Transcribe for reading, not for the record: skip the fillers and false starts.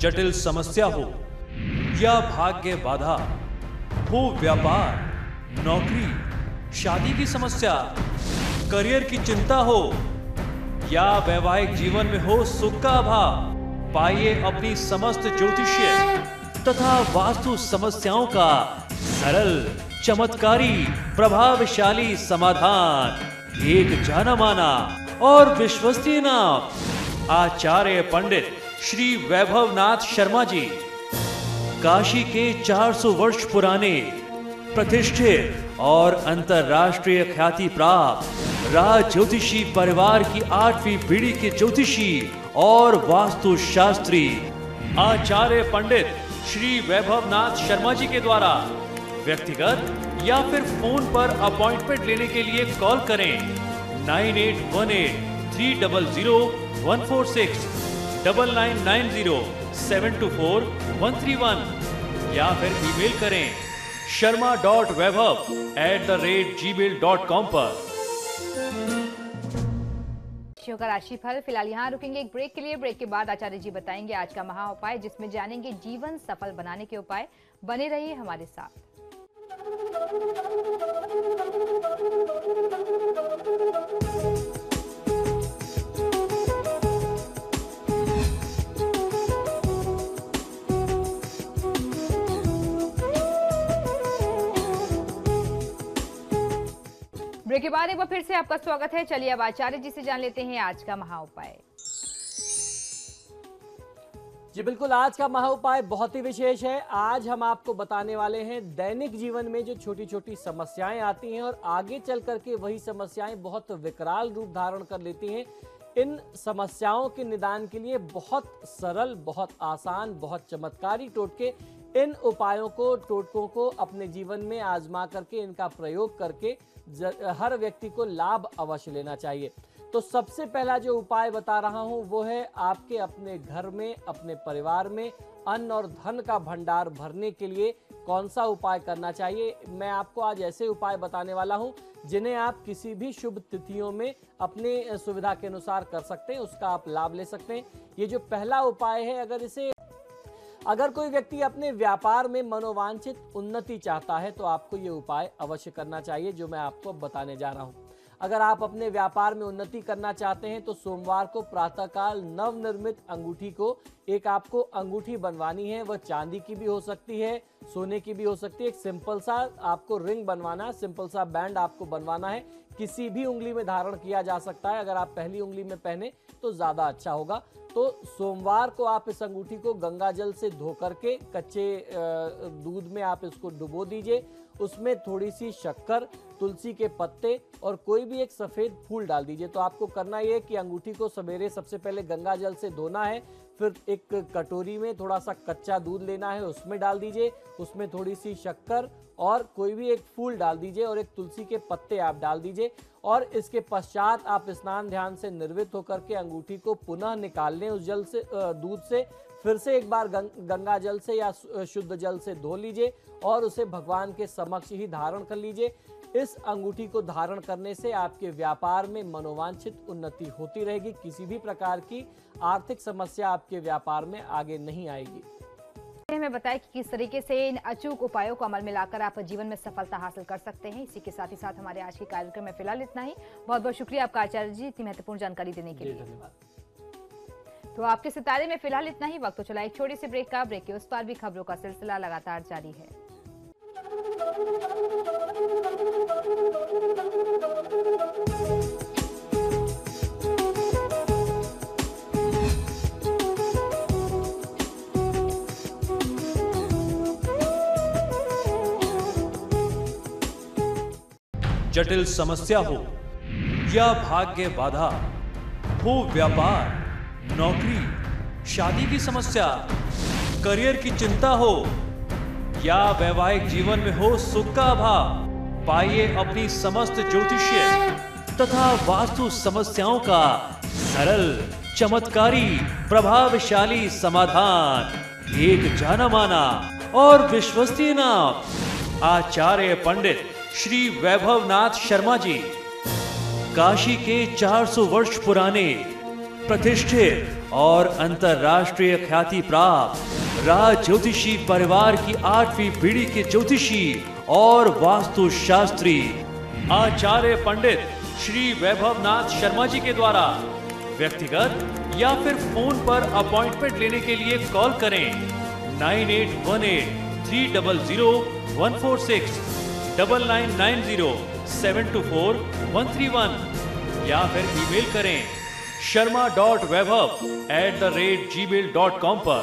जटिल समस्या हो या भाग्य बाधा हो, व्यापार, नौकरी, शादी की समस्या, करियर की चिंता हो या वैवाहिक जीवन में हो सुख का अभाव, पाइए अपनी समस्त ज्योतिषीय तथा वास्तु समस्याओं का सरल, चमत्कारी, प्रभावशाली समाधान। एक जाना माना और विश्वसनीय नाम, आचार्य पंडित श्री वैभवनाथ शर्मा जी, काशी के 400 वर्ष पुराने प्रतिष्ठित और अंतरराष्ट्रीय ख्याति प्राप्त राज ज्योतिषी परिवार की 8वीं पीढ़ी के ज्योतिषी और वास्तु शास्त्री आचार्य पंडित श्री वैभवनाथ शर्मा जी के द्वारा व्यक्तिगत या फिर फोन पर अपॉइंटमेंट लेने के लिए कॉल करें 9818300146, 9990724131 या फिर ईमेल करें sharma.vaibhav@gmail.com पर। का राशिफल फिलहाल यहाँ रुकेंगे एक ब्रेक के लिए। ब्रेक के बाद आचार्य जी बताएंगे आज का महा उपाय, जिसमें जानेंगे जीवन सफल बनाने के उपाय। बने रहिए हमारे साथ। ब्रेक के बाद एक बार फिर से आपका स्वागत है। चलिए अब आचार्य जी से जान लेते हैं आज का महा उपाय। जी बिल्कुल, आज का महा उपाय बहुत ही विशेष है। आज हम आपको बताने वाले हैं दैनिक जीवन में जो छोटी छोटी समस्याएं आती हैं और आगे चल करके वही समस्याएं बहुत विकराल रूप धारण कर लेती हैं। इन समस्याओं के निदान के लिए बहुत सरल, बहुत आसान, बहुत चमत्कारी टोटके, इन उपायों को, टोटकों को अपने जीवन में आजमा करके, इनका प्रयोग करके हर व्यक्ति को लाभ अवश्य लेना चाहिए। तो सबसे पहला जो उपाय बता रहा हूं वो है आपके अपने घर में, अपने परिवार में अन्न और धन का भंडार भरने के लिए कौन सा उपाय करना चाहिए। मैं आपको आज ऐसे उपाय बताने वाला हूं जिन्हें आप किसी भी शुभ तिथियों में अपने सुविधा के अनुसार कर सकते हैं, उसका आप लाभ ले सकते हैं। ये जो पहला उपाय है, अगर कोई व्यक्ति अपने व्यापार में मनोवांछित उन्नति चाहता है तो आपको ये उपाय अवश्य करना चाहिए, जो मैं आपको बताने जा रहा हूं। अगर आप अपने व्यापार में उन्नति करना चाहते हैं तो सोमवार को प्रातःकाल नवनिर्मित अंगूठी को एक आपको अंगूठी बनवानी है। वह चांदी की भी हो सकती है, सोने की भी हो सकती है। एक सिंपल सा आपको रिंग बनवाना है, सिंपल सा बैंड आपको बनवाना है। किसी भी उंगली में धारण किया जा सकता है। अगर आप पहली उंगली में पहने तो ज्यादा अच्छा होगा। तो सोमवार को आप इस अंगूठी को गंगा जल से धो करके कच्चे दूध में आप इसको डुबो दीजिए। उसमें थोड़ी सी शक्कर, तुलसी के पत्ते और कोई भी एक सफेद फूल डाल दीजिए। तो आपको करना ये है कि अंगूठी को सवेरे सबसे पहले गंगा जल से धोना है, फिर एक कटोरी में थोड़ा सा कच्चा दूध लेना है, उसमें डाल दीजिए। उसमें थोड़ी सी शक्कर और कोई भी एक फूल डाल दीजिए और एक तुलसी के पत्ते आप डाल दीजिए। और इसके पश्चात आप स्नान ध्यान से निर्वृत्त होकर के अंगूठी को पुनः निकाल लें उस जल से, दूध से। फिर से एक बार गंगा जल से या शुद्ध जल से धो लीजिए और उसे भगवान के समक्ष ही धारण कर लीजिए। इस अंगूठी को धारण करने से आपके व्यापार में मनोवांछित उन्नति होती रहेगी। किसी भी प्रकार की आर्थिक समस्या आपके व्यापार में आगे नहीं आएगी। हमें बताया कि किस तरीके से इन अचूक उपायों को अमल में लाकर आप जीवन में सफलता हासिल कर सकते हैं। इसी के साथ ही साथ हमारे आज के कार्यक्रम में फिलहाल इतना ही। बहुत बहुत शुक्रिया आपका आचार्य जी, इतनी महत्वपूर्ण जानकारी देने के लिए। धन्यवाद। तो आपके सितारे में फिलहाल इतना ही। वक्त तो चला एक छोटी सी ब्रेक का। ब्रेक के उस पार भी खबरों का सिलसिला लगातार जारी है। जटिल समस्या हो या भाग्य बाधा हो, व्यापार, नौकरी, शादी की समस्या, करियर की चिंता हो या वैवाहिक जीवन में हो सुख का अभाव, पाइए अपनी समस्त ज्योतिषीय तथा वास्तु समस्याओं का सरल, चमत्कारी, प्रभावशाली समाधान। एक जाना माना और विश्वसनीय नाम, आचार्य पंडित श्री वैभवनाथ शर्मा जी, काशी के 400 वर्ष पुराने प्रतिष्ठित और अंतर्राष्ट्रीय ख्याति प्राप्त राज ज्योतिषी परिवार की 8वीं पीढ़ी के ज्योतिषी और वास्तु शास्त्री आचार्य पंडित श्री वैभवनाथ शर्मा जी के द्वारा व्यक्तिगत या फिर फोन पर अपॉइंटमेंट लेने के लिए कॉल करें 9818-300-146, 9990-724-131 या फिर ईमेल करें sharma.vaibhav@gmail.com पर।